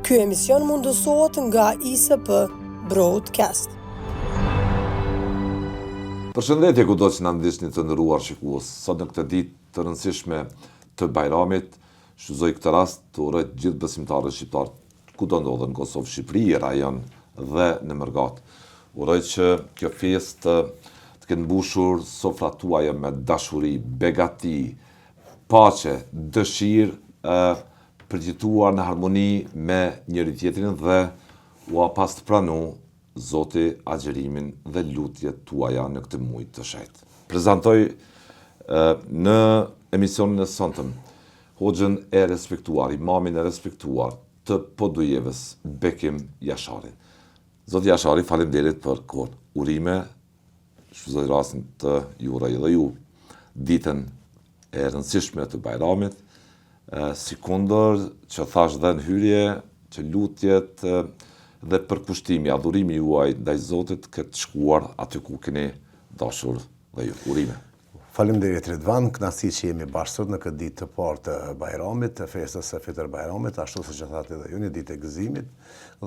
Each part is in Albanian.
Ky emision mundësohet nga ISP Broadcast. Përshëndetje kudo që na ndiqni të nderuar shikues. Sot në këtë ditë të rëndësishme të Bajramit, shfrytëzoj këtë rast të uroj të gjithë besimtarët shqiptar kudo ndodhen në Kosovë, Shqipëri, rajon dhe në Mërgat. Uroj që kjo festë të ketë mbushur sofrat tuaja me dashuri, begati, paqe, dëshirë, përgjithësuar në harmoni me njëri tjetrin dhe ua pas të pranu Zoti agjerimin dhe lutjet tuaja në këtë muaj të shenjtë. Prezantoj në emisionin e sonte hoxhën e respektuar, imamin e respektuar të Podujevës, Bekim Jasharin. Zoti Jashari, faleminderit për kohën. Urime, shfrytëzoj rastin të ju uroj edhe ju ditën e rëndësishme të Bajramit, sikundër që thash dhe në hyrje që lutjet dhe përkushtimi, adhurimi juaj ndaj Zotit këtë shkuar aty ku keni dashur dhe ju. Urime. Faleminderit Ridvan, kënaqësi që jemi bashkë sot në këtë ditë të parë të Bajramit, të festës së Fitër Bajramit, ashtu siç e thatë edhe ju, një ditë e gëzimit,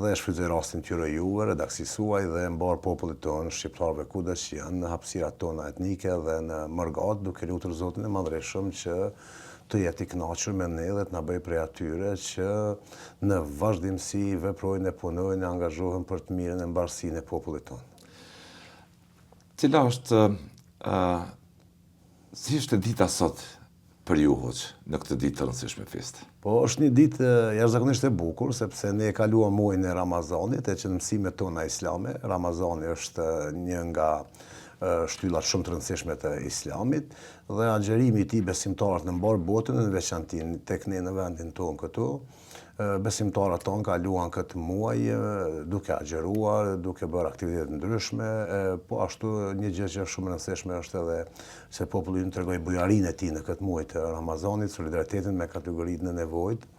dhe shfrytëzoj rastin të uroj juve, redaksisë suaj dhe mbar popullit tonë, shqiptarëve kudo që janë në hapësirat tona etnike dhe në Mërgat, duke lutur Zotin e Madhreshëm që të jetë i kënaqur me ne dhe të na bëjë prej atyre që në vazhdimsi veprojnë e punojnë e angazhohen për të mirën e mbarësinë e popullit tonë. Cila është si është dita sot për ju hoq në këtë ditë të rëndësishme feste? Po është një ditë jashtëzakonisht e bukur sepse ne e kaluam muajin e Ramazanit, e që në mësimet tona islame, Ramazani është një nga shtyllat shumë të rëndësishme të islamit dhe agjerimi i tij besimtarët në mbar botën, në veçantë tek ne në vendin tonë këtu, besimtarët tonë kaluan këtë muaj duke agjeruar, duke bërë aktivitete ndryshme, po ashtu një gjë që është shumë e rëndësishme është edhe se populli ynë tregoi bujarinë e tij në këtë muaj të Ramazanit, solidaritetin me kategoritë në nevojë.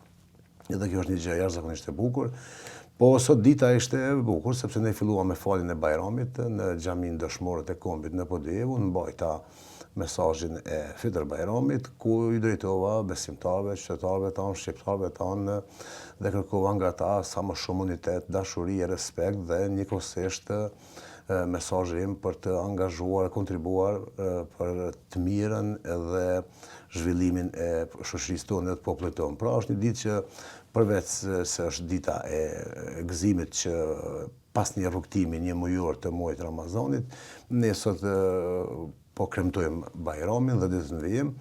Edhe kjo është një gjë jashtëzakonisht e bukur. Po sot dita ishte e bukur sepse ne filluam me faljen e Bajramit në xhamin dëshmore të Kombit në Podujevë, mbajta mesazhin e Fitër Bajramit ku i drejtova besimtarëve, qytetarëve tanë, shqiptarëve tanë dhe kërkova nga ata sa më shumë unitet, dashuri e respekt dhe njëkohësisht mesazhi im për të angazhuar, kontribuar për të mirën dhe zhvillimin e shoqërisë tonë dhe të popullit tonë. Pra është një ditë që përveç se është dita e gëzimit që pas një rrugtimi një mujor të muajit Ramazanit, ne sot po kremtojmë Bajramin dhe ditën e vijim.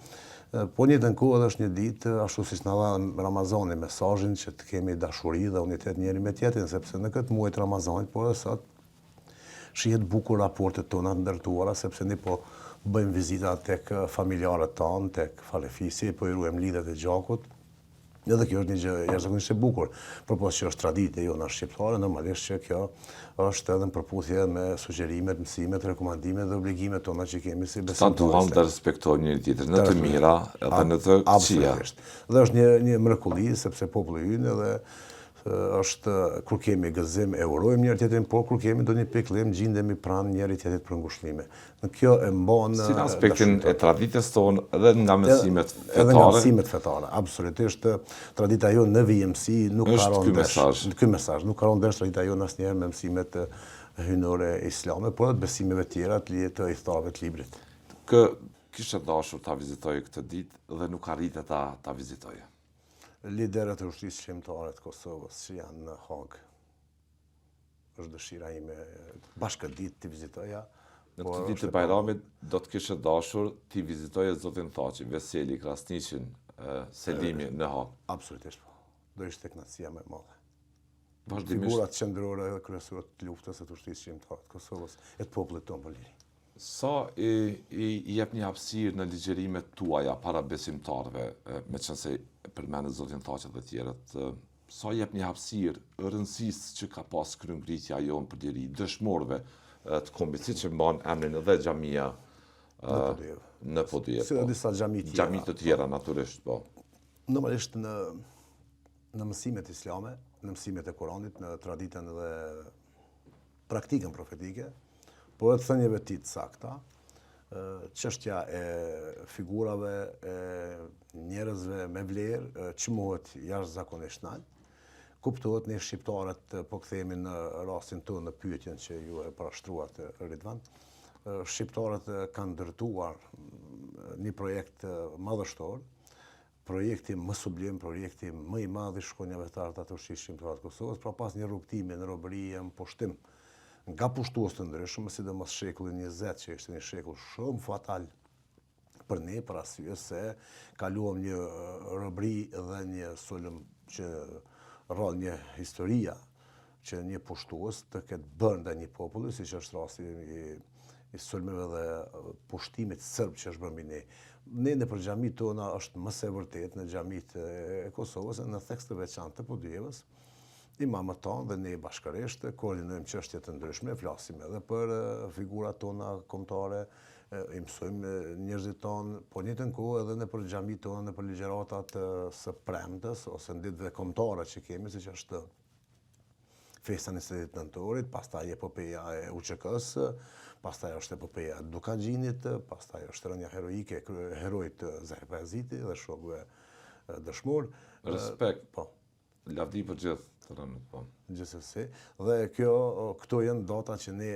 Po në njëjtën kohë është një ditë ashtu siç na dha Ramazani mesazhin që të kemi dashuri dhe unitet njëri me tjetrin, sepse në këtë muaj të Ramazanit po edhe sot shihet bukur raportet tona të ndërtuara sepse ne po bëjmë vizita tek familjarët tanë, tek falefisi, po i ruajmë lidhet e gjakut. Edhe kjo është një gjë jashtëzakonisht e bukur. Përpos që është traditë jona shqiptare, normalisht që kjo është edhe në përputhje me sugjerimet, mësimet, rekomandimet dhe obligimet tona që kemi si besimtarë. Ta duam të respektojmë njëri tjetrin në të mira edhe në të këqija. Absolutisht. Dhe është një mrekulli sepse populli ynë edhe është kur kemi gëzim e urojmë njëri tjetrin, por kur kemi ndonjë pikëllim gjindemi pranë njëri tjetrit për ngushëllime. Në kjo e mban si në aspektin e traditës tonë edhe nga mësimet fetare. Edhe nga mësimet fetare, absolutisht. Tradita jonë në vijimsi nuk ka rënë ndesh. Ky mesazh nuk ka rënë ndesh tradita jonë asnjëherë me mësimet hyjnore islame, por edhe besimeve tjera të idhtarëve të librit. Kishe dashur ta vizitoj këtë ditë dhe nuk arritet ta vizitoj. Liderët e ushtrisë shqiptare të Kosovës që janë në Hag. Është dëshira ime bashkë këtë ditë të vizitoja. Në këtë ditë të Bajramit do të kishe dashur të vizitoje zotin Thaçi, Veseli, Krasniqin, Selimi në Hag. Absolutisht po. Do ishte kënaqësia më e madhe. Vazhdimisht figurat qendrore dhe kryesorë të luftës së ushtrisë shqiptare të Kosovës e të popullit tonë për liri. Sa i jep një hapësirë në ligjërimet tuaja para besimtarëve, meqense përmendë zotin Thaçi dhe tjerët, sa i jep një hapësirë rëndësisë që ka pas kryengritja jonë për liri, dëshmorëve të Kombit, siç e mban emrin edhe xhamia në Podujevë. Si dhe disa xhami tjera. Xhami të tjera natyrisht, po. Normalisht në mësimet islame, në mësimet e Kuranit, në traditën dhe praktikën profetike, po edhe thënieve të sakta, çështja e figurave, e njerëzve me vlerë, çmohet jashtëzakonisht lart, Kuptohet ne shqiptarët, po kthehemi në rastin tonë në pyetjen që ju e parashtruat Ridvan. Shqiptarët kanë ndërtuar një projekt madhështor, projekti më sublim, projekti më i madh i shkronjave të arta të Ushtrisë Shqiptare të Kosovës, pra pas një rrugtimi në robëri e mposhtim nga pushtues të ndryshëm, sidomos shekullin 20, që ishte një shekull shumë fatal për ne, për arsye se kaluam një robëri dhe një sulm që rrall një historia që një pushtues të ketë bërë ndaj një populli, siç është rasti i sulmeve dhe pushtimit sërb që është bërë mbi ne. Ne në për xhamit tona është më së vërtet në xhamit e Kosovës, në theks të veçantë të Podujevës, imamët tonë dhe ne bashkërisht koordinojmë çështje të ndryshme, flasim edhe për figurat tona kombëtare, i mësojmë njerëzit tonë, po në njëjtën kohë edhe në për xhamit tona, në për ligjëratat së premtes ose ditëve kombëtare që kemi, siç është festa 29 nëntorit, pastaj epopeja e UÇK-s, pastaj është epopeja e Dukaxhinit, pastaj është rënja heroike e heroit Zahir Bayaziti dhe shokëve dëshmor. Respekt. Po. Lavdi për gjithë të rënët, po. Gjithsesi. Dhe këto janë data që ne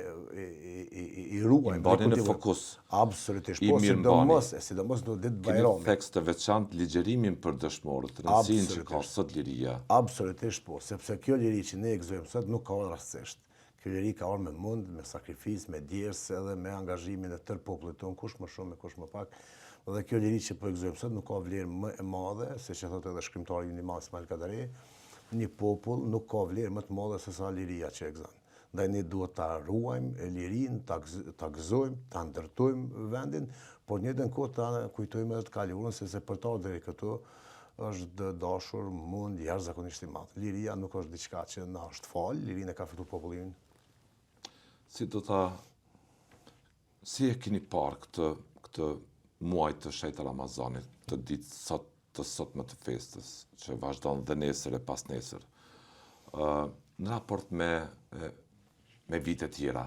i ruajmë. I mbani në fokus. Absolutisht. I Po, mirë mbani. sidomos në ditë Kemi bajramit. tekst të veçantë ligjërimin për dëshmorët, rëndësinë që ka sot liria. Absolutisht po, sepse kjo liri që ne e gëzojmë sot nuk ka ardhur rastësisht. Kjo liri ka ardhur me mund, me sakrifisë, me djersë edhe me angazhimin e tërë popullit tonë, kush më shumë e kush më pak. Dhe kjo liri që po e gëzojmë sot nuk ka vlerë më e madhe, siç e thotë edhe shkrimtari i Nimam Ismail Kadare, një popull nuk ka vlerë më të madhe se sa liria që e gëzon. Ndaj ne duhet ta ruajmë lirinë, ta gëzojmë, ta ndërtojmë vendin, por në njëjtën kohë ta kujtojmë edhe të kaluarën, sepse për ta deri këtu është dashur mund jashtëzakonisht i madh. Liria nuk është diçka që na është fal, lirinë e ka fituar populli. Si e keni parë këtë muaj të shenjtë Ramazanit, të ditë të sotme të festës, që vazhdon dhe nesër e pas nesër, në raport me vite tjera,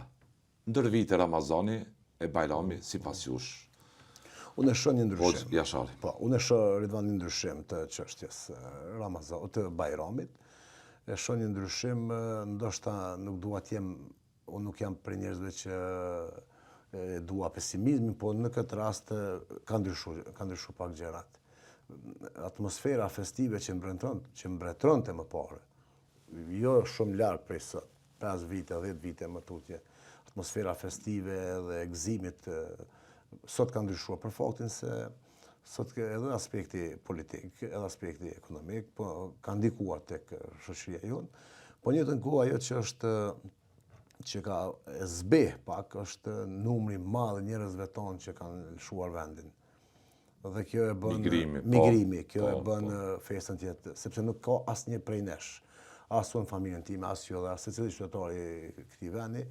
ndër vite Ramazani e Bajrami si pas jush? Unë e shoh një ndryshim. Jashari. Po, unë e shoh Ridvan një ndryshim të çështjes të Bajramit. E shoh një ndryshim, ndoshta nuk dua të jem, unë nuk jam prej njerëzve që dua pesimizmin, po në këtë rast ka ndryshuar pak gjërat. Atmosfera festive që mbretëronte më parë, jo shumë larg prej sot, 5 vite, 10 vite më tutje, atmosfera festive dhe gëzimit sot ka ndryshuar për faktin se sot edhe aspekti politik, edhe aspekti ekonomik, po ka ndikuar tek shoqëria jonë, po në njëjtën kohë ajo që ka zbeh pak është numri i madh i njerëzve tonë që kanë lëshuar vendin. Dhe kjo e bën migrimi, kjo e bën festën tjetër, sepse nuk ka asnjë prej nesh, as unë familjen time, as ju dhe as secili qytetar i këtij vendi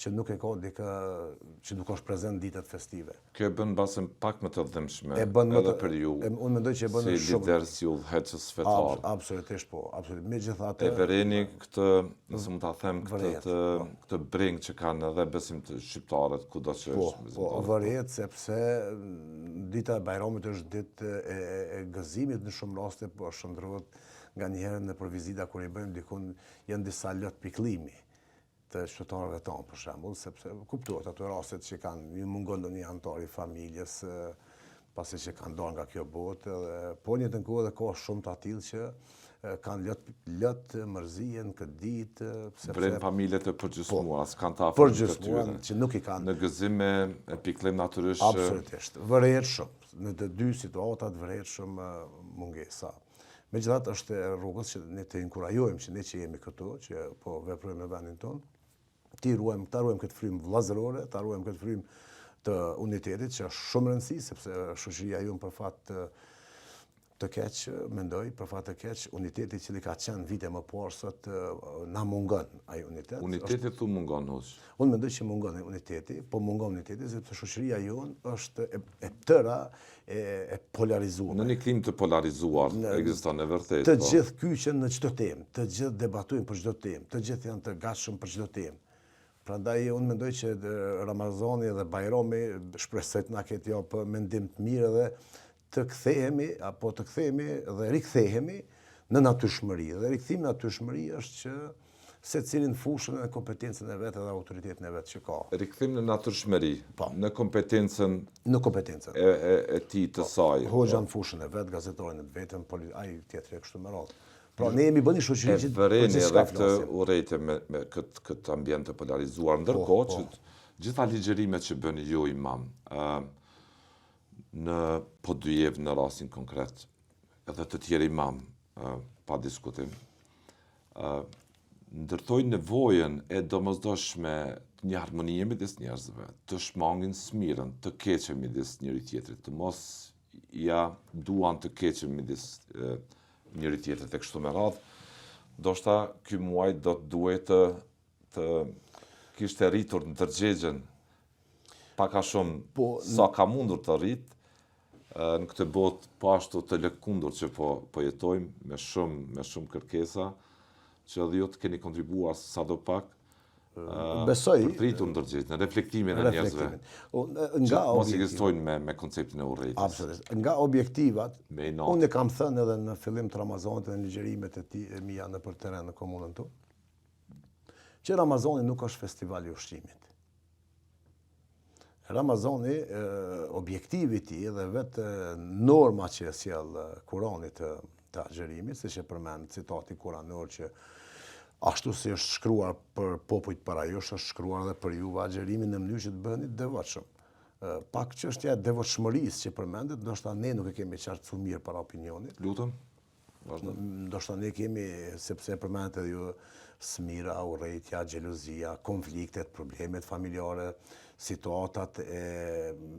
që nuk e ka dikë që nuk është prezent ditët festive. Kjo e bën basën pak më të dhëmshme edhe për ju. Unë mendoj që e bën si lider, si udhëheqës fetar. Absolutisht po, absolutisht. Megjithatë e vereni këtë, nëse mund ta them, këtë breng që kanë edhe besim të shqiptarët kudo që është. Po, vëret sepse dita e Bajramit është ditë e gëzimit në shumë raste, po shndrohet nganjëherë në për vizita kur i bëjmë dikun janë disa lot pikëllimi të qytetarëve tonë, për shembull, sepse kuptohet ato rastet që kanë mungon ndonjë antar i familjes, pasi që kanë dalë nga kjo botë, po në njëjtën kohë ka shumë të tillë që kanë lot mërzijen këtë ditë, sepse vren familjet e përgjysmuara, s'kan ta përgjysmuar që nuk i kanë në gëzim me pikëllim natyrisht. Absolutisht. Vëret shumë. Në të dy situatat vëret shumë mungesa. Megjithatë është rrugës që ne të inkurajojmë që ne që jemi këtu, që po veprojmë në vendin tonë, ta ruajmë këtë frymë vllazërore, ta ruajmë këtë frymë të unitetit që është shumë rëndësi, sepse shoqëria jonë për fat të keq, mendoj, për fat të keq, uniteti i cili ka qenë vite më parë sot na mungon ai unitet. Uniteti tu mungon hoç. Unë mendoj që mungon uniteti, po mungon uniteti sepse shoqëria jonë është e tëra e polarizuar. Në një klim të polarizuar ekziston e vërtetë. Të gjithë kyqen në çdo temë, të gjithë debatojnë për çdo temë, të gjithë janë të gatshëm për çdo temë. Prandaj unë mendoj që Ramazani dhe Bajrami shpresoj të na ketë mendim të mirë dhe të kthehemi dhe rikthehemi në natyrshmëri. Dhe rikthimi në natyrshmëri është që secilin fushën e kompetencën e vet edhe autoritetin e vet që ka. Rikthim në natyrshmëri, në kompetencën e tij të saj. Hoxha në fushën e vet, gazetorin e vetëm, ai tjetri kështu me radhë. Pra ne jemi bënë shoqëri që vëreni edhe këtë urrejtje me këtë ambient të polarizuar, ndërkohë që gjitha ligjërimet që bëni ju imam në Podujevë në rastin konkret, edhe të tjerë imam pa diskutim, ndërtojnë nevojën e domosdoshme të një harmonie midis njerëzve, të shmangin smirën, të keqen midis njëri tjetrit, të mos ja duan të keqen midis njëri tjetrit e kështu me radhë. Ndoshta ky muaj do të duhet të kishte rritur në tërgjegjen pak a shumë sa ka mundur të rrit në këtë botë po ashtu të lëkundur që po jetojmë me shumë kërkesa, që edhe ju të keni kontribuar sado pak besoj për të rritur ndërgjegjen, në reflektimin e njerëzve. Mos ekzistojnë me konceptin e urrejtjes. Absolutisht. Nga objektivat, unë kam thënë edhe në fillim të Ramazanit dhe në ligjërimet e mia nëpër terren në komunën tonë, që Ramazani nuk është festival i ushqimit. Ramazani, objektivi i tij dhe vetë norma që sjell Kurani të agjerimit, siç e përmend citati kuranor që ashtu si është shkruar për popujt para jush, është shkruar edhe për juve agjerimin në mënyrë që të bëheni të devotshëm. Pak çështja e devotshmërisë që përmendet, ndoshta ne nuk e kemi qartësuar mirë para opinionit. Lutem. Vazhdo. Ndoshta ne kemi, sepse përmendet edhe ju smira, urrejtja, xhelozia, konfliktet, problemet familjare, situatat e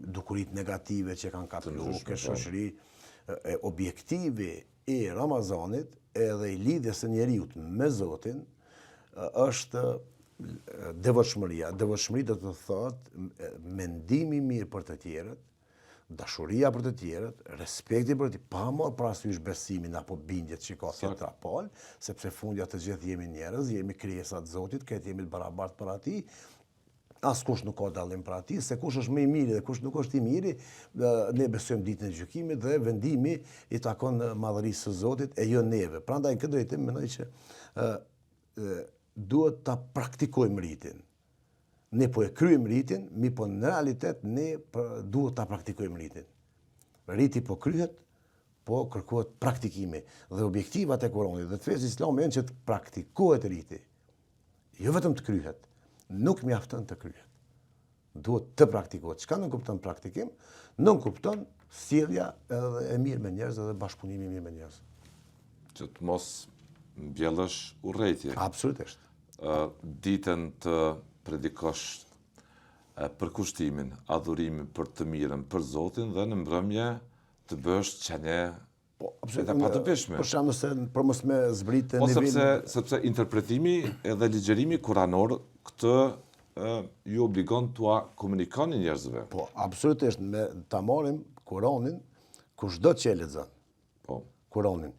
dukurit negative që kanë kapur ke shoqëri, objektivi i Ramazanit edhe i lidhjes së njeriut me Zotin është devotshmëria. Devotshmëria do të thotë mendimi mirë për të tjerët, dashuria për të tjerët, respekti për të tjerët, pa marrë parasysh besimin apo bindjet që ka tjetra palë, sepse fundja të gjithë jemi njerëz, jemi krijesa të Zotit, këtë jemi të barabartë për ati, askush nuk ka dallim për ati, se kush është më i miri dhe kush nuk është i miri, ne besojmë ditën e gjykimit dhe vendimi i takon madhërisë së Zotit e jo neve. Prandaj në këtë drejtim mendoj që duhet ta praktikojmë ritin. Ne po e kryejmë ritin, mi po në realitet ne duhet ta praktikojmë ritin. Riti po kryhet, po kërkohet praktikimi. Dhe objektivat e Kuranit dhe të fesë islame janë që të praktikohet riti. Jo vetëm të kryhet. Nuk mjafton të kryhet. Duhet të praktikohet. Çka nuk kupton praktikim? Nuk kupton sjellja edhe e mirë me njerëz dhe bashkëpunimi i mirë me njerëz. Që të mos mbjellësh urrejtje. Absolutisht. Ditën të predikosh përkushtimin, adhurimin për të mirën, për Zotin dhe në mbrëmje të bësh qenie edhe pa të peshme. Për shembull se për mos me zbritë nivelin. Sepse interpretimi edhe ligjërimi kuranor këtë ju obligon t'ua komunikoni njerëzve. Po, absolutisht, me ta marrim Kuranin, kushdo që e lexon. Po. Kuranin.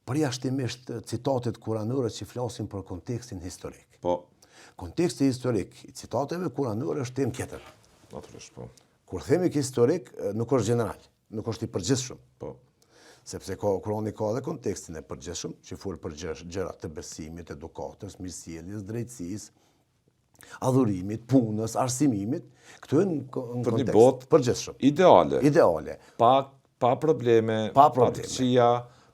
Përjashtimisht citatet kuranore që flasin për kontekstin historik. Po. Konteksti historik i citateve kuranore është temë tjetër. Natyrisht, po. Kur themi historik, nuk është general, nuk është i përgjithshëm. Po. Sepse Kurani ka edhe kontekstin e përgjithshëm, që fol për gjëra të besimit, edukatës, mirësjelljes, drejtësisë, adhurimit, punës, arsimimit, këtu në kontekst përgjithshëm. Ideale. Pa probleme, pa të këqija,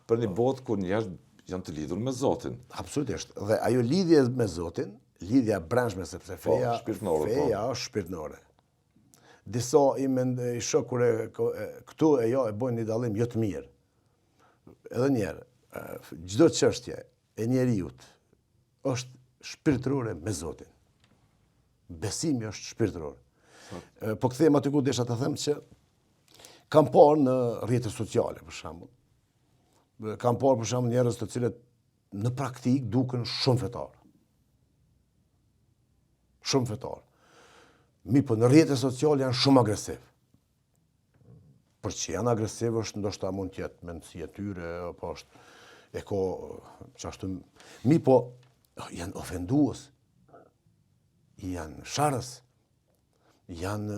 për një botë ku njerëz janë të lidhur me Zotin. Absolutisht. Dhe ajo lidhje me Zotin, lidhja brendshme, sepse feja është shpirtënore. Disa i shoh kur këtu e bojnë një dallim jo të mirë. Edhe njerë, çdo çështje e njeriut është shpirtërore me Zotin. Besimi është shpirtëror. Po kthehem aty ku desha të them që kam parë në rrjetet sociale, për shembull. Kam parë për shembull njerëz të cilët në praktik duken shumë fetar. Shumë fetar. Po në rrjetet sociale janë shumë agresiv. Për që janë agresiv është ndoshta mund të jetë mendësia e tyre, apo është çashtu. Po janë ofendues. Janë sharës, janë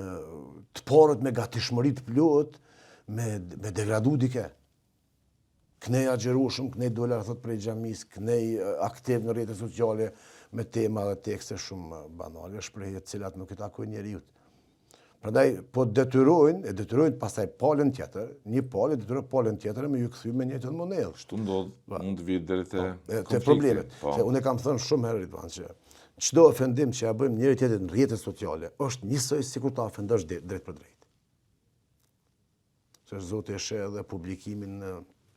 të porët me gatishmëri të plot, me degradu dike. kënej agjerushëm, kënej dolar thot prej xhamis, kënej aktiv në rrjetet sociale me tema dhe tekste shumë banale, shprehje të cilat nuk i takojnë njeriut. Prandaj po detyrojnë pastaj palën tjetër, një palë detyroi palën tjetër me ju kthy me njëjtën monedhë. Kështu ndodh, mund të vijë deri te problemet. Se unë kam thënë shumë herë Ridvan që çdo ofendim që ja bëjmë njëri tjetrit në rrjetet sociale është njësoj sikur ta ofendosh drejt për drejt. Se Zoti e sheh edhe publikimin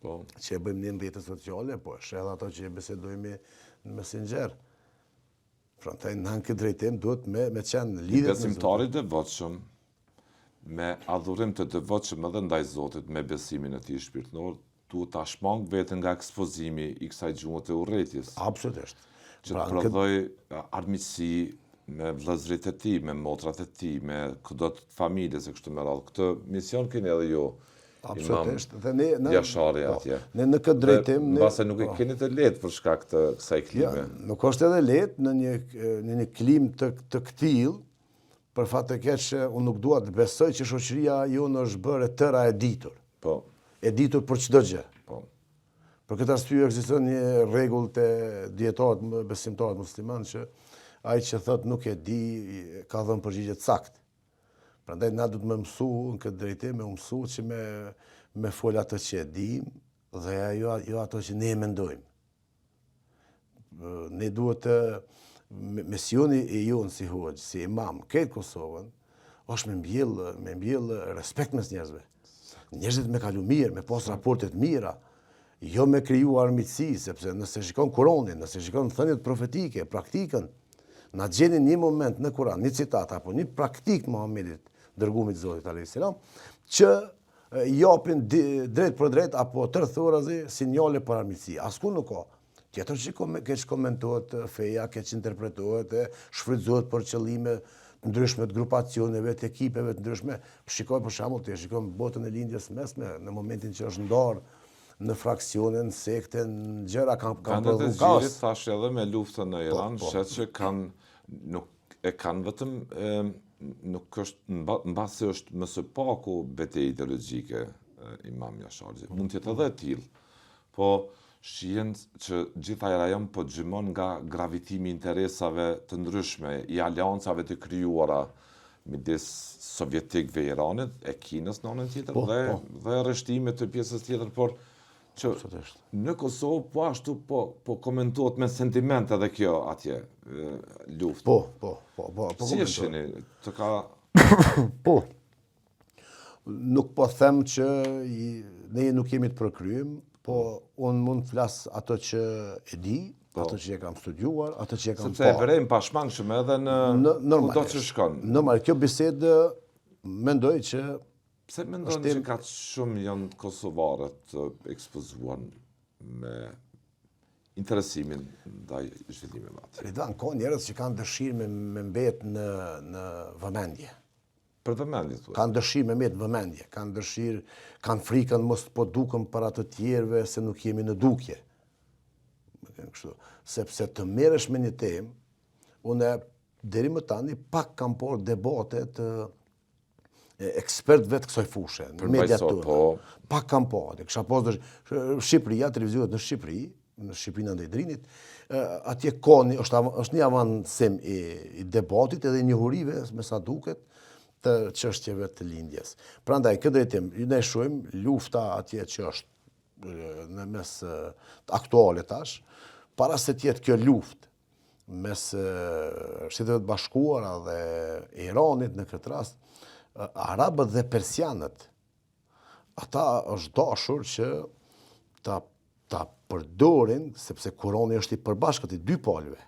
që e bëjmë në rrjetet sociale, po e sheh edhe ato që bisedojmë në Messenger. Prandaj në këtë drejtim duhet me qenë lidhje me besimtarit e devotshëm, me adhurim të devotshëm edhe ndaj Zotit, me besimin e tij shpirtëror, duhet ta shmang veten nga ekspozimi i kësaj gjuhë të urrëties. Absolutisht. Që të prodhoj armiqësi me vëllezërit e tij, me motrat e tij, me kudo të familjes e kështu me radhë. Këtë mision keni edhe ju. Absolutisht. Dhe ne Jashari atje. Ne në këtë drejtim mbase nuk e keni të lehtë për shkak të kësaj klime. Nuk është edhe lehtë në një klim të këtill, për fat të keq që unë nuk dua të besoj që shoqëria jonë është bërë tëra e ditur. Po. E ditur për çdo gjë. Po. Për këtë arsye ekziston një rregull te dietarët besimtarët musliman që ai që thot nuk e di ka dhënë përgjigje të saktë. Prandaj na duhet më mësu në këtë drejtim, me mësu që me fol ato që e dim dhe jo ato që ne mendojmë. Ne duhet të misioni e jonë si hoxh, si imam, këtë Kosovën, është me mbjell respekt mes njerëzve. Njerëzit me kalu mirë, me pas raportet mira, jo me kriju armiqësi, sepse nëse shikon Kur'anin, nëse shikon thëniet profetike, praktikën, na gjenin një moment në Kur'an, një citat apo një praktik Muhamedit, dërgumit Zotit alayhis salam, që japin drejt për drejt apo tërthorazi sinjale për armiqësi. Asku nuk ka. Tjetër që keq komentohet feja, keq interpretohet, shfrytëzohet për qëllime të ndryshme të grupacioneve, të ekipeve të ndryshme. Shikoj për shembull, ti shikon botën e lindjes mesme, në momentin që është ndarë në fraksione, në sekte, në gjëra kanë prodhuar kaos. Thash edhe me luftën në Iran, shet që kanë vetëm nuk është mbasi është më së paku betejë ideologjike Imam Jashari. Mund të jetë edhe e tillë. Po shihen që gjitha era janë po gjymon nga gravitimi i interesave të ndryshme, i aleancave të krijuara midis sovjetikëve e Iranit, e Kinës në anën tjetër dhe rreshtimet të pjesës tjetër, por që në Kosovë po ashtu po komentohet me sentiment edhe kjo atje luftë. Po. Si e shihni? Të ka Po. Nuk po them që ne nuk jemi të përkryem, po unë mund të flas ato që e di, ato që e kam studiuar, ato që e kam sepse e vërejmë pashmangshëm edhe në kudo që shkon. Normal, kjo bisedë mendoj që pse mendoni që ka shumë janë kosovarët të ekspozuar me interesimin ndaj zhvillimit atë? Ridvan, ka njerëz që kanë dëshirë me mbet në vëmendje. Për vëmendje thua. Kanë dëshirë me mbet vëmendje, kanë frikën mos po duken para të tjerëve se nuk jemi në dukje. Kështu, sepse të merresh me një temë, unë deri më tani pak kam por debate të ekspertëve të kësaj fushë, në mediaturë. Pak kam por, kisha pas Shqipëria, televizionet në Shqipërinë ndaj Drinit, atje është një avancim i debatit edhe njohurive, me sa duket, të çështjeve të lindjes. Prandaj, këtë drejtim, ne shohim lufta atje që është në mes aktuale tash, para se të jetë kjo luftë mes Shtetet e Bashkuara dhe Iranit në këtë rast, arabët dhe persianët, ata është dashur që ta përdorin, sepse Kurani është i përbashkët i dy palëve.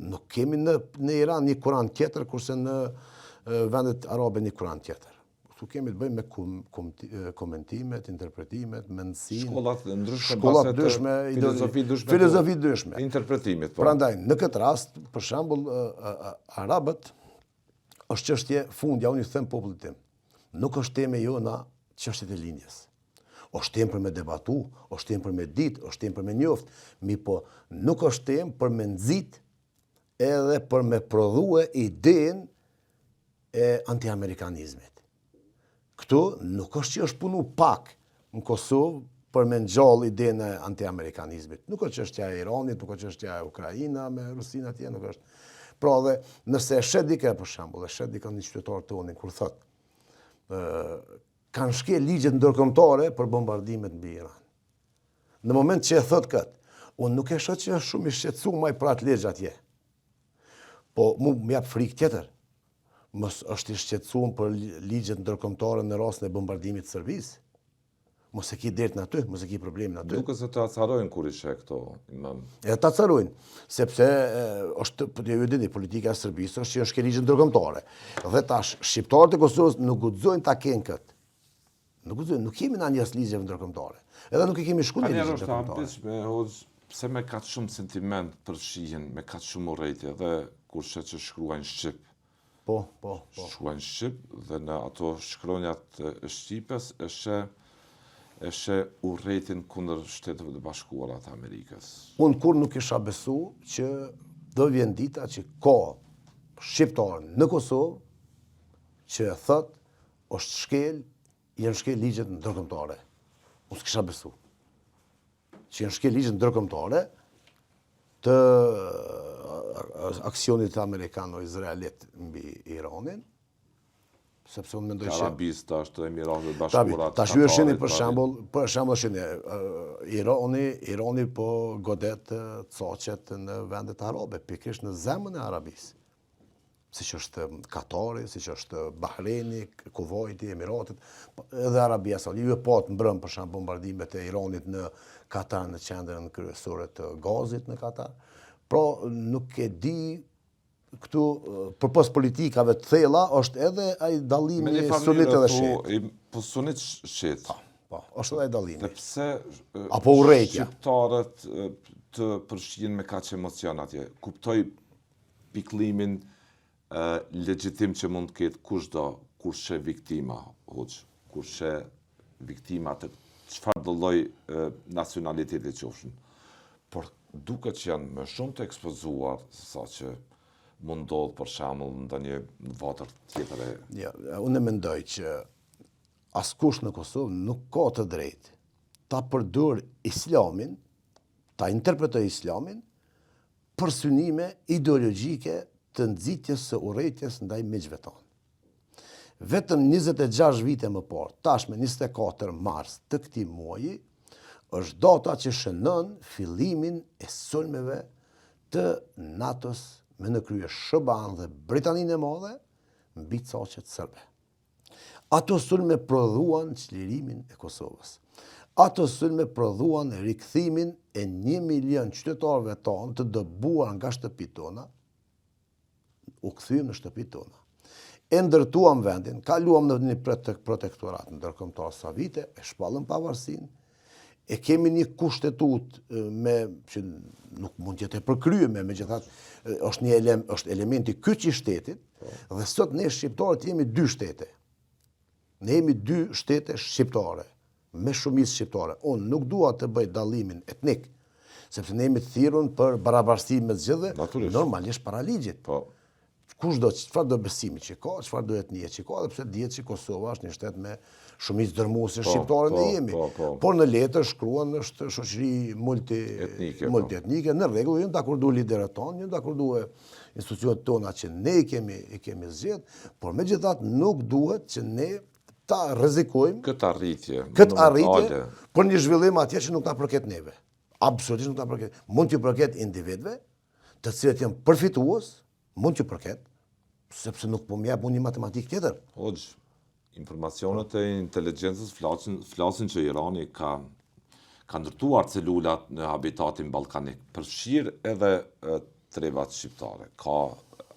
Nuk kemi në Iran një Kur'an tjetër, kurse në vendet arabe një Kur'an tjetër. Këtu kemi të bëjmë me komentimet, interpretimet, mendësinë, shkollat ndryshme, filozofi ndryshme, interpretimit. Prandaj, në këtë rast, për shembull, arabët është çështje fundja, unë i them popullit tim. Nuk është temë jona çështjet e lindjes. Është temë për me debatu, është temë për me ditë, është temë për me njoftë, po nuk është temë për me nxit edhe për me prodhue idenë e anti-amerikanizmit. Këtu nuk është që është punu pak në Kosovë, për me ngjall idenë e anti-amerikanizmit. Nuk është çështja e Iranit, nuk është çështja e Ukraina me Rusinë atje, nuk është. Pra dhe nëse e shet dikë për shembull, e shet dikë një qytetar tonin kur thotë kanë shkel ligjet ndërkombëtare për bombardimet mbi Iran. Në moment që e thot këtë, unë nuk e shoh që është shumë i shqetësuar për atë ligj atje. Po mu më jap frikë tjetër. Mos është i shqetësuar për ligjet ndërkombëtare në rastin e bombardimit të Serbisë. Mos e ki dert në aty, mos e ki problemin aty. Duke se të acarojnë kur ishe këto, imam. E të acarojnë, sepse është, ju dini, politika e Serbisë është që është ke ligjë ndërkombëtare. Dhe tash, shqiptarët e Kosovës nuk guxojnë ta kenë këtë. Nuk guxojnë, nuk kemi në njës ligjeve ndërkombëtare. Edhe nuk e kemi shku në ligjeve ndërkombëtare. Pse me katë shumë sentiment për shihen, me katë shumë urrejtje, dhe kur shet që shkruajnë Shqip. Po. Shkruajnë Shqip, dhe në ato shkronjat e Shqipes, eshe urrejtjen kundër Shteteve të Bashkuara të Amerikës. Unë kur nuk isha besu që do vjen dita që ka shqiptar në Kosovë që thot është janë shkel ligjet ndërkombëtare. Unë s'kisha besu. Që janë shkel ligjet ndërkombëtare të aksionit amerikano-izraelit mbi Iranin, sepse unë mendoj që Arabista është Emiratet Bashkuara të tash ju e shihni për shembull shihni Irani po godet coqet në vendet arabe, pikërisht në zemrën e Arabisë. Siç është Katari, siç është Bahreini, Kuvaiti, Emiratet, edhe Arabia Saudite. Ju e pat mbrëm për shembull bombardimet e Iranit në Katar, në qendrën kryesore të gazit në Katar. Pra nuk e di këtu përpos politikave të thella është edhe ai dallimi sunit edhe shiit. Po sunit shiit. Po, është edhe ai dallimi. Dhe pse apo urrejtja. Shqiptarët të përfshihen me kaq emocion atje. Kuptoj pikëllimin legjitim që mund të ketë kushdo kur she viktima, kur she viktima të çfarë do lloj nacionaliteti qofshin. Por duket që janë më shumë të ekspozuar se sa që mund ndodhë për shembull ndonjë vatër tjetër. Ja, unë mendoj që askush në Kosovë nuk ka të drejtë ta përdur islamin, ta interpretoj islamin për synime ideologjike të nxitjes së urrejtjes ndaj miqve tonë. Vetëm 26 vite më parë, tashme 24 mars të këtij muaji, është data që shënon fillimin e sulmeve të NATO-s me në krye SBA-n dhe Britaninë e Madhe mbi coqet serbe. Ato sulme prodhuan çlirimin e Kosovës. Ato sulme prodhuan rikthimin e 1 milion qytetarëve tonë të dëbuar nga shtëpitë tona, u kthyem në shtëpitë tona. E ndërtuam vendin, kaluam në një protektorat ndërkombëtar sa vite, e shpallëm pavarësinë, e kemi një kushtetut që nuk mund të jetë e përkryeme, megjithatë është elementi kyç i shtetit, dhe sot ne shqiptarët jemi 2 shtete. Ne jemi 2 shtete shqiptare, me shumicë shqiptare. Unë nuk dua të bëj dallimin etnik, sepse ne jemi të thirrur për barabarësi me të gjithë, normalisht para ligjit. Çfarë do besimi që ka, çfarë do etnie që ka, dhe pse dihet që Kosova është një shtet me shumicë dërmuese shqiptare ne jemi. Por në letër shkruan është shoqëri multietnike, në rregull, jemi dakordu liderët tonë, jemi dakordu institucionet tona që ne i kemi zgjedhur, por megjithatë nuk duhet që ne ta rrezikojmë këtë arritje për një zhvillim atje që nuk na përket neve. Absolutisht nuk na përket. Mund t'ju përket individëve, të cilët janë përfitues, mund t'ju përket, sepse nuk po më jap unë një matematik tjetër. Informacionet e inteligjencës flasin që Irani ka ndërtuar celulat në habitatin ballkanik, përfshirë edhe trevat shqiptare. Ka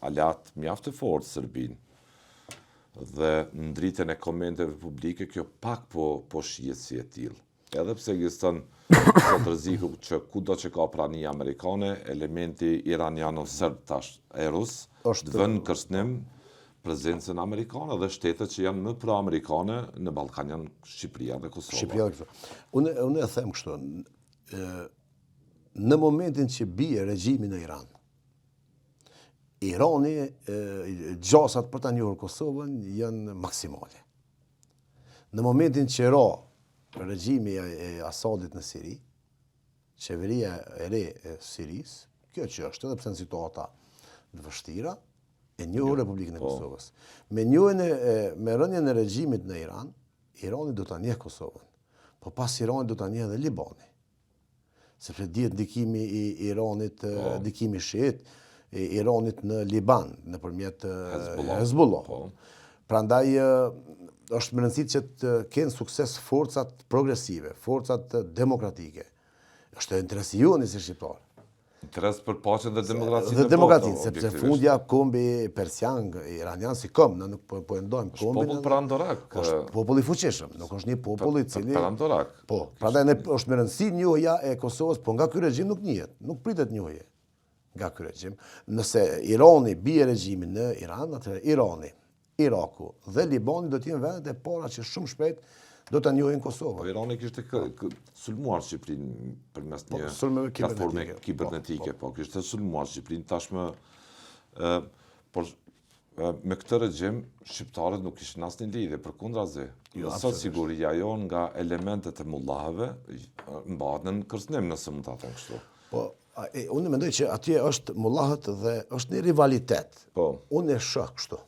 alat mjaft të fortë Serbinë. Dhe në dritën e komenteve publike kjo pak po shihet si e tillë. Edhe pse ekziston sot rreziku që kudo që ka prani amerikane, elementi iraniano-serb tash e rus vën kërcënim prezencën amerikane dhe shtetet që janë më pro-amerikane në Ballkan janë Shqipëria dhe Kosova. Unë e them kështu, në momentin që bie regjimi në Iran, Irani, gjasat për ta njohur Kosovën janë maksimale. Në momentin që ra regjimi e Asadit në Siri, qeveria e re e Sirisë, kjo që është, edhe pse në situata të vështira, e njohur Republikën e Kosovës. Me rënien e regjimit në Iran, Irani do ta njeh Kosovën. Po pas Iranit do ta njeh edhe Libani. Sepse dihet ndikimi i Iranit, ndikimi shiit i Iranit në Liban nëpërmjet Hezbollah. Prandaj është më rëndësishme që të kenë sukses forcat progresive, forcat demokratike. Është interesi juani si shqiptar. Interes për paqen dhe demokracinë. Dhe demokracinë, sepse fundja kombi persian, iranian si kom, ne nuk po e ndojmë kombin. Popull perandorak. Është popull i fuqishëm, nuk është një popull i cili perandorak. Po, prandaj është me rëndësi njohja e Kosovës, po nga ky regjim nuk njihet, nuk pritet njohje nga ky regjim. Nëse Irani bie regjimin në Iran, atëherë Irani, Iraku dhe Libani do të jenë vendet e para që shumë shpejt do ta njohin Kosovën. Po Irani kishte sulmuar Shqipërinë përmes një sulme platforme kibernetike, po kishte sulmuar Shqipërinë tashmë por me këtë regjim shqiptarët nuk kishin asnjë lidhje, përkundrazi. Sot siguria jon nga elementet e mullahëve mbahet në kërcënim, nëse mund ta them kështu. Po unë mendoj që atje është mullahët dhe është një rivalitet. Po. Unë e shoh kështu.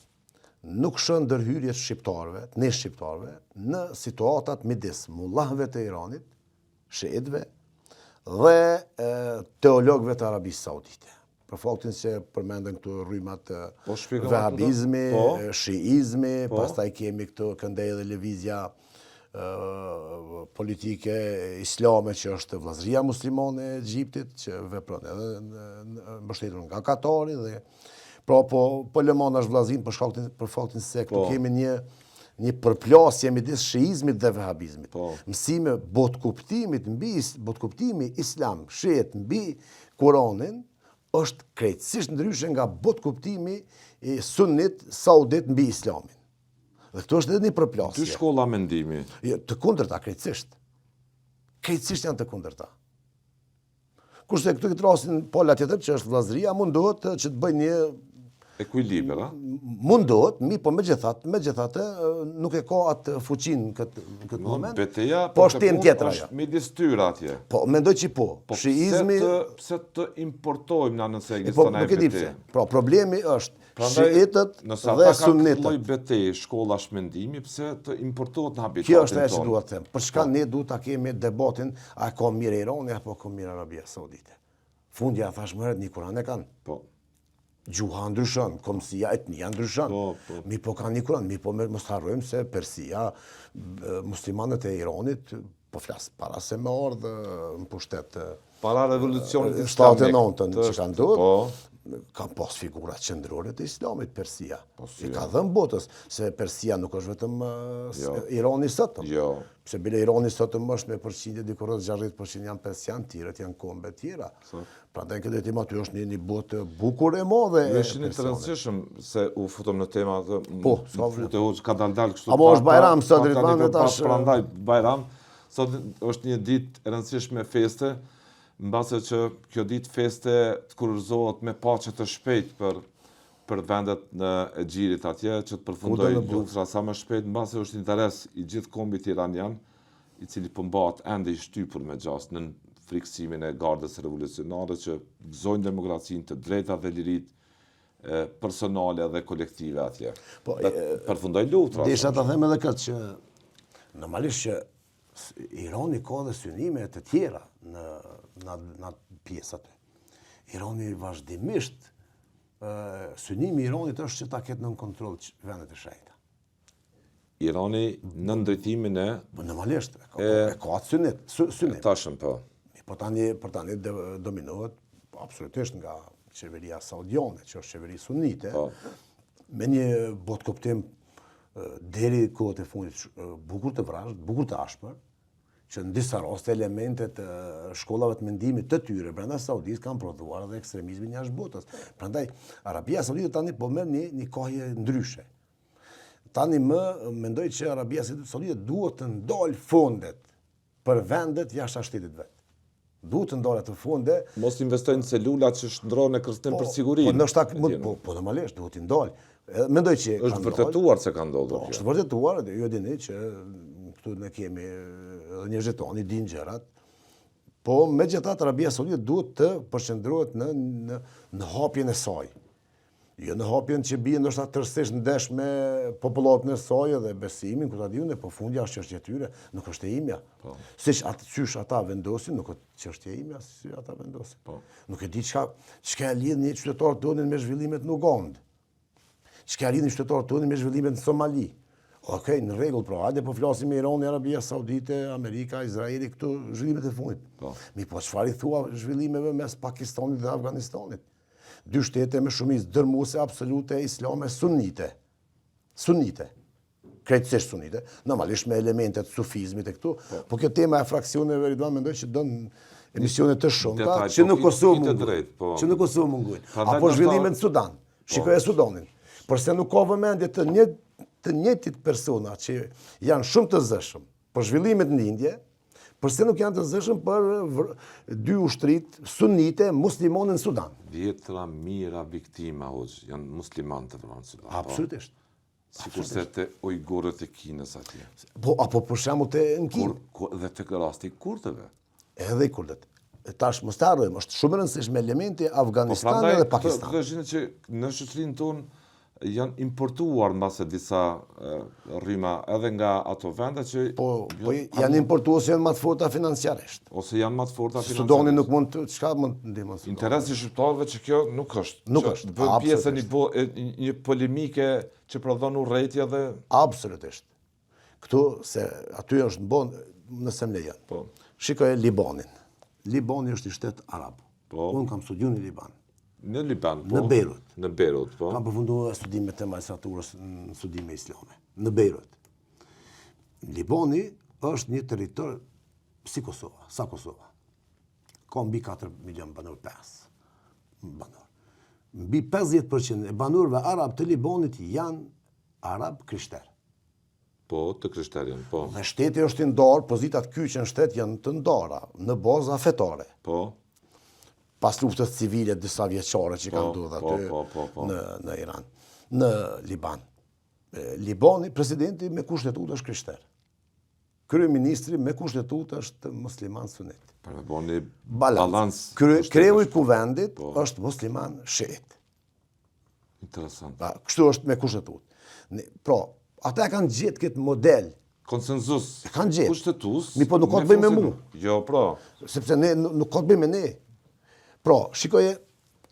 Nuk shën ndërhyrjet shqiptarëve, ne shqiptarëve, në situatat midis mullahëve të Iranit, shiitëve, dhe teologëve të Arabisë Saudite. Për faktin që përmenden këtu rrymat vehabizmi, shiizmi, pastaj kemi këtu këndej dhe lëvizja politike islame që është Vllazëria Muslimane e Egjiptit, që vepron edhe mbështetur nga Katari dhe pra po lëmon është vllazin për faktin se këtu kemi një përplasje midis shiizmit dhe vehabizmit. Mësime botkuptimi islam shiit mbi Kur'anin është krejtësisht ndryshe nga botkuptimi i sunnit saudit mbi islamin. Dhe këtu është edhe një përplasje. Dy shkolla mendimi. Të kundërta krejtësisht. Krejtësisht janë të kundërta. Kurse këtu këtë rastin pola tjetër që është vllazëria mundohet që të bëjë një ekuilibër, a? Mundohet, po megjithatë nuk e ka atë fuqinë këtë moment. Beteja po është temë tjetër ajo. Është midis tyre atje. Po mendoj që po. Shiizmi pse të importojmë na nëse ekziston ai betejë. Pra problemi është shiitët dhe sunnitët. Lloj betejë, shkollash mendimi, pse të importohet në habitatin Kjo është ajo që dua të them. Për çka ne duhet ta kemi debatin, a ka mirë Irani apo ka mirë Arabia Saudite. Fundja thash më herët një Kur'an e kanë. Po. Gjuha ndryshon, komësia, etnia ndryshon. Mi po kanë një Kur'an, mi po mos harrojmë se Persia, muslimanët e Iranit, po flas para se me ardhë në pushtet. Para revolucionit islamik. 79-ën që kanë ndodhur, ka pas figura qendrore të islamit Persia. I ka dhënë botës, se Persia nuk është vetëm Irani sot. Jo. Pse bile Irani sot është me përqindje diku rreth 60% janë persian, tjerët janë kombe tjera. Prandaj këtë tim aty është një botë bukur e madhe. Është të rëndësishëm se u futëm në tema po, ka dal kështu. Apo është Bajram sot rritman tash. Prandaj Bajram sot është një ditë e rëndësishme feste. Mbase që kjo ditë feste të kurorëzohet me paqe të shpejt për vendet në Egjirit atje, që të përfundoj luftra sa më shpejt, mbase është interes i gjithë kombit iranian, i cili pëmbat ende i shtypur me gjast në friksimin e gardës revolucionare që gëzojnë demokracinë, të drejta dhe lirit personale dhe kolektive atje. Përfundoj luftra. Desha ta them edhe këtë që normalisht që Irani ka dhe synime të tjera në pjesë aty. Irani vazhdimisht, synimi i Iranit është që ta ketë nën kontroll vendet e shenjta. Irani në ndërtimin e... Normalisht, e ka atë synim. Tashëm, po. Për tani dominohet absolutisht nga qeveria saudiane, që është qeveri sunite, me një botkuptim deri kohët e fundit bukur të vrasht, bukur të ashpër, që në disa raste elementet shkollave të mendimit të tyre brenda Saudisë kanë prodhuar edhe ekstremizmin jashtë botës. Prandaj Arabia Saudite tani po merr një kohë ndryshe. Tani më mendoj që Arabia Saudite duhet të ndal fondet për vendet jashtë shtetit vet. Duhet të ndalë ato fonde. Mos investojnë në celula që shndrohen në kërcënim për sigurinë. Po ndoshta po normalisht duhet të ndalë. Mendoj që është vërtetuar se ka ndodhur kjo. Është vërtetuar, ju dini që kështu ne kemi edhe një zhetoni, din gjërat, po me gjithat Arabia Saudite duhet të përqendrohet në hapjen e saj. Jo në hapjen që bie ndoshta tërësisht ndesh me popullatën e saj dhe besimin, ku ta diun, po fundja është çështje e tyre, nuk është e imja. Siç qysh ata vendosin, nuk është çështje e imja, si ata vendosin. Nuk e di çka e lidh një qytetar tonë me zhvillimet në Ugandë. Çka e lidh një qytetar tonë me zhvillimet në Somali. Okej, në rregull, pra, hajde po flasim me Iranin, Arabia Saudite, Amerika, Izraeli, këtu zhvillimet e fundit. Po çfarë i thua zhvillimeve mes Pakistanit dhe Afganistanit? Dy shtete me shumicë dërmuese absolute islame sunnite. Sunnite. Krejtësisht sunnite. Normalisht me elementet sufizmit e këtu. Po kjo tema e fraksioneve, Ridvan, mendoj që don emisione të shumta që në Kosovë mungojnë. Apo zhvillimet në Sudan. Shikoj Sudanin. Përse nuk ka vëmendje të njëjtit persona që janë shumë të zëshëm për zhvillimet në Indje, përse nuk janë të zëshëm për dy ushtrit sunnite muslimane në Sudan. Vjetra mira viktima janë muslimanë të vranë në Sudan. Absolutisht. Sikurse të ujgurët e Kinës atje. Apo për shembull në Kinë. Dhe të rasti kurdëve. Edhe i kurdët. Tash mos ta harrojmë, është shumë e rëndësishme elementi Afganistani dhe Pakistan. Po prandaj që në shoqërinë tonë janë importuar mbase disa rryma edhe nga ato vende që... Po janë importuar ose janë më të forta financiarisht. Ose janë më të forta financiarisht. Sudani nuk mund të... Çka mund të ndihmon Sudani? Interesi shqiptarëve që kjo nuk është. Nuk është. Bën pjesë një polemike që prodhon urrëtie dhe... Absolutisht. Këtu, se aty është në bon, nëse më lejon. Shikoj Libanin. Libani është i shtet arab. Unë kam studiuar në Liban. Në Liban, po? Në Beirut. Në Beirut, po? Kam përfunduar studimet e magistraturës në studime islame. Në Beirut. Libani është një territor si Kosova, sa Kosova. Ka mbi 4 milion banor, 5 banor. Mbi 50% e banorëve arab të Libanit janë arab krishterë. Po, të krishterë janë, po. Dhe shteti është i ndarë, pozitat kyçe në shtet janë të ndara, në baza fetare. Po. Pas luftës civile disa vjeçare që kanë ndodhur aty në Iran, në Liban. Libani, presidenti me kushtetutë është krishter. Kryeministri me kushtetutë është musliman sunit. Për me boni balans. Kreu i kuvendit është musliman shiit. Interesant. Kështu është me kushtetutë. Pra, ata kanë gjetë këtë model. Konsenzus. Kanë gjetë. Kushtetus. Mi po nuk ka të bëjmë me mu. Jo, pra. Sepse ne nuk ka të bëjmë me ne. Pra, shikoje,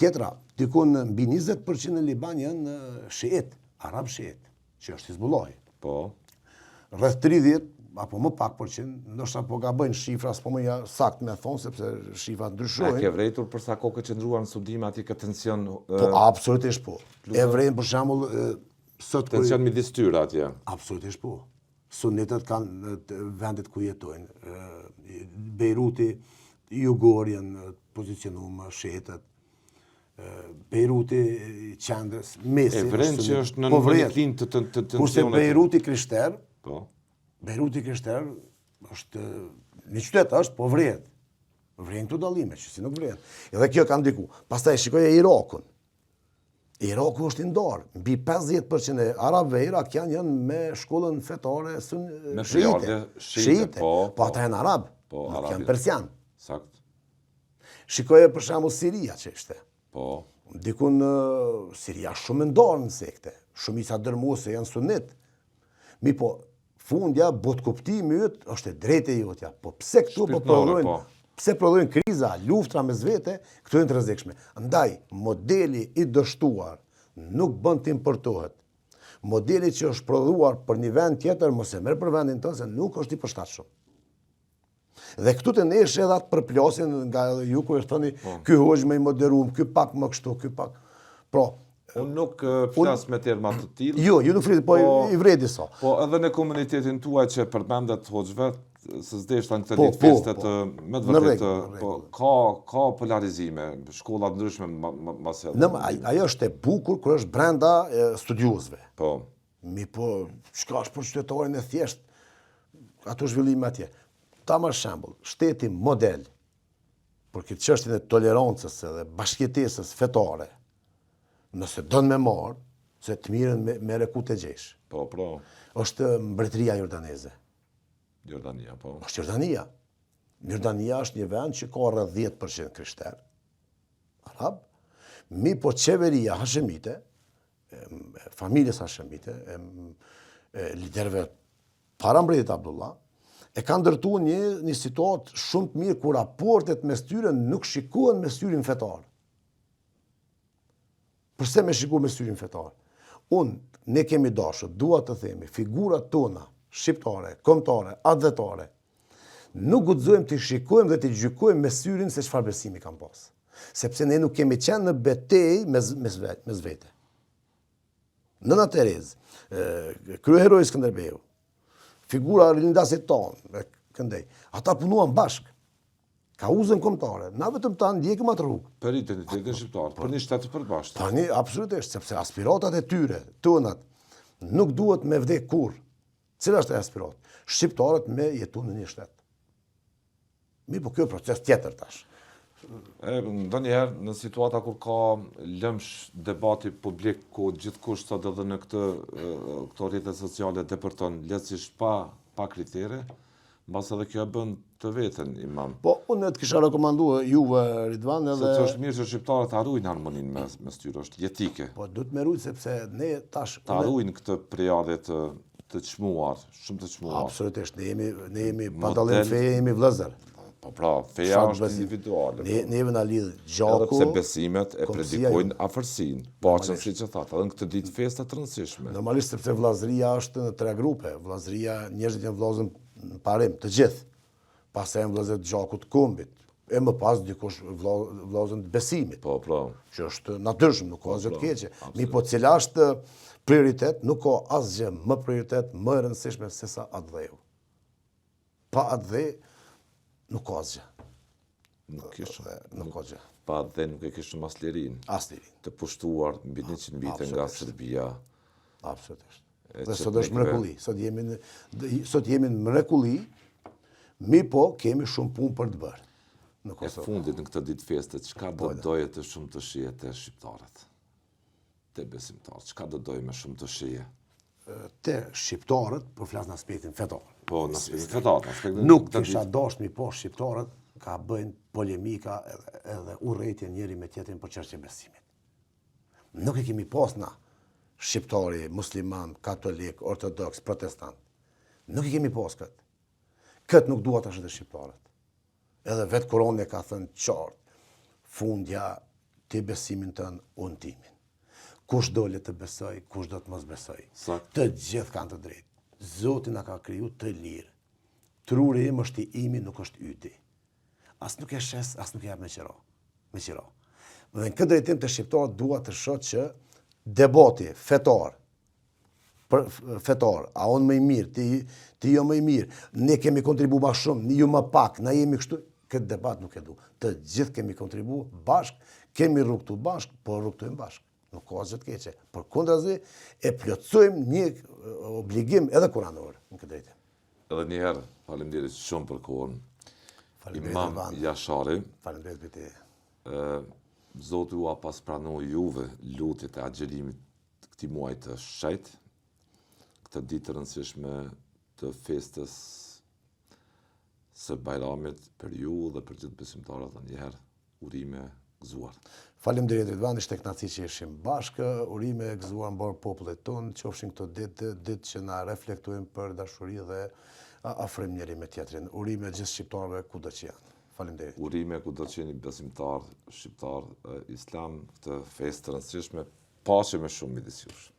tjetra, dikun mbi 20% në Liban janë shiit, arab shiit, që është Hizbullahi. Po. Rreth 30, apo më pak përqind, ndoshta po gabojnë shifra, s'po më ja sakt me thonë, sepse shifrat ndryshojnë. A ke vrejtur për sa kohë që ndruar në studime ati këtë tension? Po, absolutisht po. E vrejnë për shembull sot tension midis tyre atje. Absolutisht po. Sunnitet kanë vendet ku jetojnë. Beiruti, Jugori janë pozicionuar më shiitët. Beiruti, qendrës, mesi. E vrenë që është në një klinë të tensionet. Kurse Beiruti krishter, po. Beiruti krishter është një qytet është, po vrehet. Vrenë këto dallime, që si nuk vrehet. Edhe kjo ka ndiku. Pastaj shikoje Irakun. Iraku është i ndarë. Mbi 50% e arabëve irakian janë me shkollën fetare shiite. Po ata janë arab, nuk janë persian. Sakt. Shikoje për shembull Siria që ishte. Po. Dikun Siria shumë ndarë në sekte. Shumica dërmuese janë sunit. Mi po, fundja, botkuptimi yt është e drejtë e jotja. Po pse këtu po prodhojnë? Pse prodhojnë kriza, luftra mes vete, këto janë të rrezikshme. Andaj, modeli i dështuar nuk bën të importohet. Modeli që është prodhuar për një vend tjetër, mos e merr për vendin tënd se nuk është i përshtatshëm. Dhe këtu të nesh edhe atë përplasin nga ju ku e thoni, ky hoxh më i moderuar, ky pak më kështu, ky pak. Pra, unë nuk flas me terma të tillë. Jo, ju nuk flit, po i vrej disa. Po edhe në komunitetin tuaj që përmendet hoxhve, se s'deshtan këtë ditë festet me të vërtetë, po ka polarizime, shkolla të ndryshme mas edhe. Ajo është e bukur kur është brenda studiuesve. Po. Mi po, çka është për qytetarin e thjesht, ato zhvillime atje. Ta marr shembull, shteti model për këtë çështjen e tolerancës dhe bashkëjetesës fetare. Nëse don me marr, se të mirën me rekut e gjesh. Po, është mbretëria jordaneze. Jordania, po. Është Jordania. Jordania është një vend që ka rreth 10% krishterë, arab, mi po qeveria hashemite, familjes hashemite, liderëve para mbretit Abdullah, e ka ndërtu një situatë shumë të mirë ku raportet mes tyre nuk shikohen me syrin fetar. Përse me shiku me syrin fetar? Ne kemi dashur, dua të themi, figurat tona, shqiptare, kombëtare, advetare, nuk guxojmë të shikojmë dhe të gjykojmë me syrin se çfarë besimi kanë pas. Sepse ne nuk kemi qenë në betejë mes vete. Nëna Terez, kryeheroi Skënderbeu, figura rindasit tonë, këndej, ata punuan bashkë. Ka uzën kombëtare, na vetëm ta ndjekëm atë rrugë. Për identitetin shqiptar, për një shtet të përbashkët. Tani, absolutisht, sepse aspiratat e tyre, tënat, nuk duhet me vdek kur. Cila është e aspirat? Shqiptarët me jetu në një shtet. Mi po kjo proces tjetër tash. Ndonjëherë, në situata kur ka lëmsh debati publik, ku gjithkusht sot edhe në këto rrjete sociale depërton lehtësisht pa kritere, mbas edhe kjo e bën të veten, imam. Po, unë të kisha rekomanduar juve, Ridvan, edhe... Sepse është mirë që shqiptarët harrojnë harmoninë mes tyre, është jetike. Po, du të merujt, sepse ne tash... Ta harrojnë këtë prejardhje të çmuar, shumë të çmuar. Absolutisht, ne jemi pa dallim feje, jemi vëllezër. Po pra, feja është individuale. Neve na lidh gjaku... Edhe pse besimet e predikojnë afërsinë, paqen siç e thatë, edhe në këtë ditë festa të rëndësishme. Normalisht sepse vllazëria është në 3 grupe. Vllazëria, njerëzit janë vllazën në parim, të gjithë. Pastaj janë vllazët gjakut të kombit. E më pas dikush vllazën të besimit. Po, pra. Që është natyrshëm, nuk ka asgjë të keqe. Mi po cila është prioritet, nuk ka asgjë më prioritet, më e rëndësishme se sa atë. Pa atë nuk ka asgjë. Nuk ka gjë. Pa dhe nuk e kishëm as lirin. As lirin. Të pushtuar mbi 100 vite nga Serbia. Absolutisht. Dhe sot është mrekulli. Sot jemi në mrekulli, mi po kemi shumë punë për të bërë. E fundit në këtë ditë feste, çka do doje të shumë të shije të shqiptarët? Të besimtarët, çka do doje me shumë të shije? Te shqiptarët, po flas në aspektin fetar. Po, në aspektin fetar. Nuk kisha dashur mi po shqiptarët ka bëjnë polemika edhe urrëtie njëri me tjetrin për çështje besimit. Nuk e kemi pas na shqiptari, musliman, katolik, ortodoks, protestant. Nuk e kemi pas këtë. Këtë nuk dua tash të shqiptarët. Edhe vetë Kurani ka thënë qartë, fundja ti besimin tënd, unë timin. Kush do le të besoj, kush do të mos besoj. Të gjithë kanë të drejtë. Zoti na ka kriju të lirë. Truri im është i imi, nuk është yti. As nuk e shes, as nuk e jap me qira. Dhe në këtë drejtim të shqiptarët dua të shoh që debati fetar, a unë më i mirë, ti jo më i mirë, ne kemi kontribu ma shumë, ju më pak, na jemi kështu, këtë debat nuk e du. Të gjithë kemi kontribu bashkë, kemi rrugtu bashkë, po rrugtojmë bashkë. Nuk ka asgjë të keqe. Por kundrazi e plotësojmë një obligim edhe kuranor në këtë drejtim. Edhe një herë, faleminderit shumë për kohën. Imam Jashari. Faleminderit për ti. Zoti u pas pranoi juve lutjet e agjerimit të këtij muaji të shejt, këtë ditë të rëndësishme të festës së Bajramit për ju dhe për gjithë besimtarët, dhe një herë urime gëzuar. Faleminderit Ridvan, ishte kënaqësi që ishim bashkë, urime gëzuar mbar popullit tonë, qofshin këto ditë që na reflektojnë për dashuri dhe afrim njëri me tjetrin. Urime gjithë shqiptarëve kudo që janë. Faleminderit. Urime kudo që jeni besimtar, shqiptar, islam, këtë festë të rëndësishme, paqe me shumë midis jush.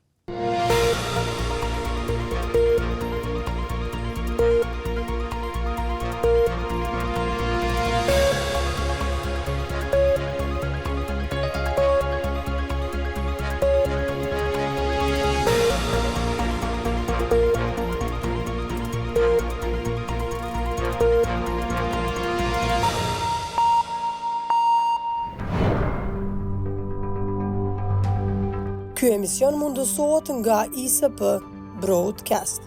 Ky emision mundësohet nga ISP Broadcast.